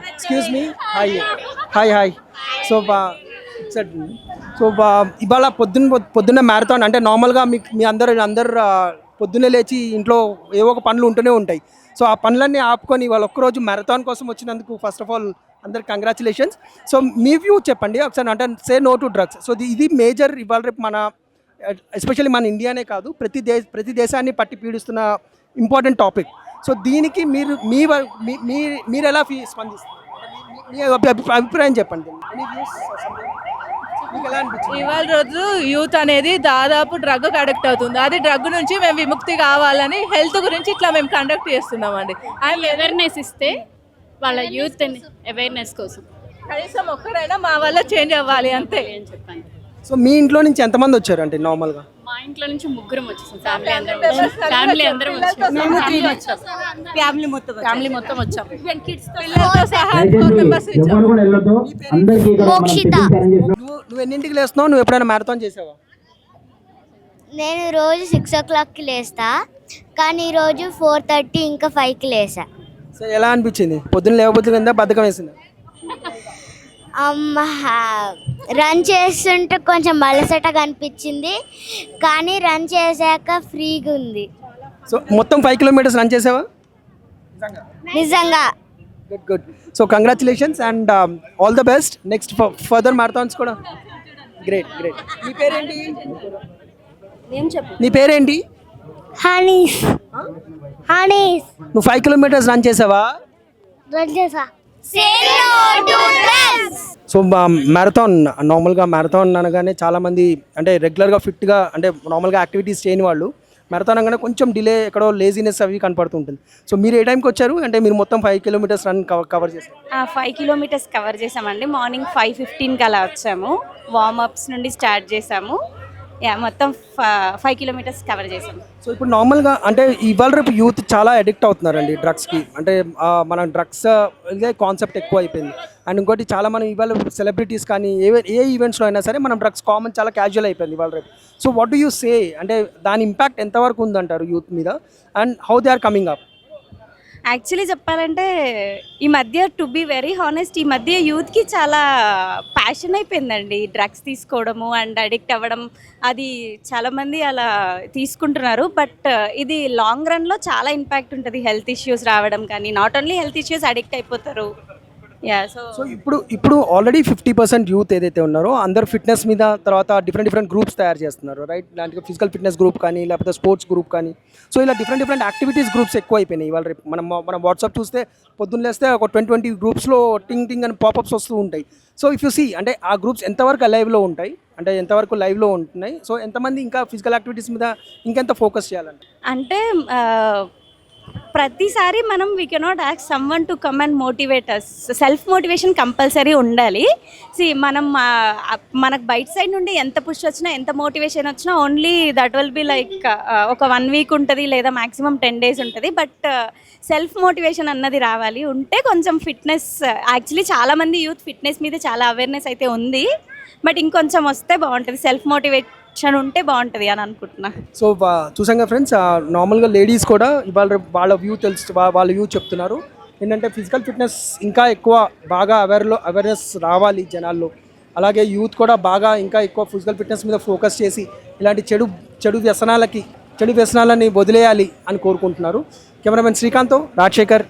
Excuse me. Hi hi hi. So ఇవాళ పొద్దున్న marathon అంటే నార్మల్గా మీ అందరు పొద్దున్నే లేచి ఇంట్లో ఏవో ఒక పనులు ఉంటూనే ఉంటాయి. సో ఆ పనులన్నీ ఆపుకొని ఇవాళ ఒక్కరోజు మ్యారథాన్ కోసం వచ్చినందుకు ఫస్ట్ ఆఫ్ ఆల్ అందరికి కంగ్రాచులేషన్స్. సో మీ వ్యూ చెప్పండి ఒకసారి. అంటే say no to drugs. So ఇది మేజర్ ఇవాళ రేపు మన ఎస్పెషల్లీ మన ఇండియానే కాదు ప్రతి దేశాన్ని పట్టి పీడిస్తున్న ఇంపార్టెంట్ టాపిక్. సో దీనికి మీరు ఎలా స్పందిస్తారు? మీ అభిప్రాయం చెప్పండి. ఇవాళ రోజు యూత్ అనేది దాదాపు డ్రగ్కి అడిక్ట్ అవుతుంది. అది డ్రగ్ నుంచి మేము విముక్తి కావాలని హెల్త్ గురించి ఇట్లా మేము కండక్ట్ చేస్తున్నామండి. అండ్ అవేర్నెస్ ఇస్తే వాళ్ళ యూత్ అవేర్నెస్ కోసం కనీసం ఒక్కరైనా మా వల్ల చేంజ్ అవ్వాలి అంతే. చెప్పండి. సో మీ ఇంట్లో నుంచి ఎంతమంది వచ్చారు అంటే నార్మల్గా? మా ఇంట్లో నుంచి ముగ్గురం వచ్చేసాం. ఫ్యామిలీ అందరం ఫ్యామిలీ మొత్తం వచ్చాం. పిల్లలతో సహా 4 మెంబర్స్ వచ్చాం. నువ్వు ఎన్నింటికి లేస్తున్నావు? నువ్వు ఎప్పుడైనా మ్యారథాన్ చేసావా? నేను రోజు 6 o'clockకి లేస్తా, కానీ ఈరోజు 4:30 ఇంకా 5కి లేసా. సో ఎలా అనిపించింది? పొద్దున్న లేకపోతే కింద బద్ధకం వేసింది? రన్ చేస్తుంటే కొంచెం అలసటగా అనిపించింది, కానీ రన్ చేశాక ఫ్రీగా ఉంది. సో మొత్తం 5 kilometers రన్ చేసావా? నిజంగా. Good good. So congratulations and all the best next further marathons కూడా. Great great. నీ పేరేంటి? నీ పేరేంటి? హనీస్. నువ్వు 5 kilometers రన్ చేసావా? రన్ చేసా. సో మ్యారథాన్ నార్మల్గా మ్యారథాన్ అనగానే చాలామంది అంటే రెగ్యులర్గా ఫిట్గా అంటే నార్మల్గా యాక్టివిటీస్ చేయని వాళ్ళు మ్యారథాన్ అనగానే కొంచెం డిలే ఎక్కడో లేజినెస్ అవి కనపడుతుంటుంది. సో మీరు ఏ టైంకి వచ్చారు? అంటే మీరు మొత్తం 5 kilometers రన్ కవర్ చేశారు? 5 kilometers కవర్ చేసామండి. మార్నింగ్ 5:15కి అలా వచ్చాము. వార్మప్స్ నుండి స్టార్ట్ చేసాము. మొత్తం 5 kilometers కవర్ చేసాము. సో ఇప్పుడు నార్మల్గా అంటే ఇవాళ రేపు యూత్ చాలా అడిక్ట్ అవుతున్నారండి డ్రగ్స్కి. అంటే మన డ్రగ్స్ ఇదే కాన్సెప్ట్ ఎక్కువ అయిపోయింది. అండ్ ఇంకోటి చాలా మనం ఇవాళ సెలబ్రిటీస్ కానీ ఏ ఈవెంట్స్లో అయినా సరే మనం డ్రగ్స్ కామన్ చాలా క్యాజువల్ అయిపోయింది ఇవాళ రేపు. So what do you say? అంటే దాని ఇంపాక్ట్ ఎంతవరకు ఉందంటారు యూత్ మీద and how they are coming up? Actually చెప్పాలంటే ఈ మధ్య టు బీ వెరీ హానెస్ట్ ఈ మధ్య యూత్కి చాలా ప్యాషన్ అయిపోయిందండి డ్రగ్స్ తీసుకోవడము అండ్ అడిక్ట్ అవ్వడం. అది చాలామంది అలా తీసుకుంటున్నారు. బట్ ఇది లాంగ్ రన్లో చాలా ఇంపాక్ట్ ఉంటుంది. హెల్త్ ఇష్యూస్ రావడం కానీ, not only health issues, addict అయిపోతారు. సో ఇప్పుడు ఆల్రెడీ 50% యూత్ ఏదైతే ఉన్నారో అందరు ఫిట్నెస్ మీద తర్వాత డిఫరెంట్ గ్రూప్స్ తయారు చేస్తున్నారు, రైట్? దాంట్లో ఫిజికల్ ఫిట్నెస్ గ్రూప్ కానీ లేకపోతే స్పోర్ట్స్ గ్రూప్ కానీ. సో ఇలా డిఫరెంట్ యాక్టివిటీస్ గ్రూప్స్ ఎక్కువ అయిపోయినాయి ఇవాళ రేపు. మనం వాట్సాప్ చూస్తే పొద్దున్న లేస్తే ఒక 20 గ్రూప్స్లో టింగ్ అని పాపప్స్ వస్తూ ఉంటాయి. సో ఇఫ్ యూ సీ అంటే ఆ గ్రూప్స్ ఎంతవరకు లైవ్లో ఉంటాయి, అంటే ఎంతవరకు లైవ్లో ఉంటున్నాయి? సో ఎంతమంది ఇంకా ఫిజికల్ యాక్టివిటీస్ మీద ఇంకెంత ఫోకస్ చేయాలంటే? అంటే ప్రతిసారి మనం we cannot act someone to come and motivate us. Self motivation compulsory ఉండాలి. మనం మనకు బయట సైడ్ నుండి ఎంత పుష్ వచ్చినా ఎంత మోటివేషన్ వచ్చినా only that will be like ఒక 1 week ఉంటుంది లేదా మ్యాక్సిమం 10 days ఉంటుంది. బట్ సెల్ఫ్ మోటివేషన్ అన్నది రావాలి. ఉంటే కొంచెం ఫిట్నెస్, యాక్చువల్లీ చాలామంది యూత్ ఫిట్నెస్ మీద చాలా అవేర్నెస్ అయితే ఉంది. బట్ ఇంకొంచెం వస్తే బాగుంటుంది. సెల్ఫ్ మోటివేషన్ ఉంటే బాగుంటుంది అని అనుకుంటున్నా. సో చూసాం కదా ఫ్రెండ్స్, నార్మల్గా లేడీస్ కూడా ఇవాళ వాళ్ళ వ్యూ చెప్తున్నారు ఏంటంటే ఫిజికల్ ఫిట్నెస్ ఇంకా ఎక్కువ బాగా అవేర్నెస్ రావాలి జనాల్లో. అలాగే యూత్ కూడా బాగా ఇంకా ఎక్కువ ఫిజికల్ ఫిట్నెస్ మీద ఫోకస్ చేసి ఇలాంటి చెడు వ్యసనాలని వదిలేయాలి అని కోరుకుంటున్నారు. కెమెరామెన్ శ్రీకాంత్తో రాజశేఖర్.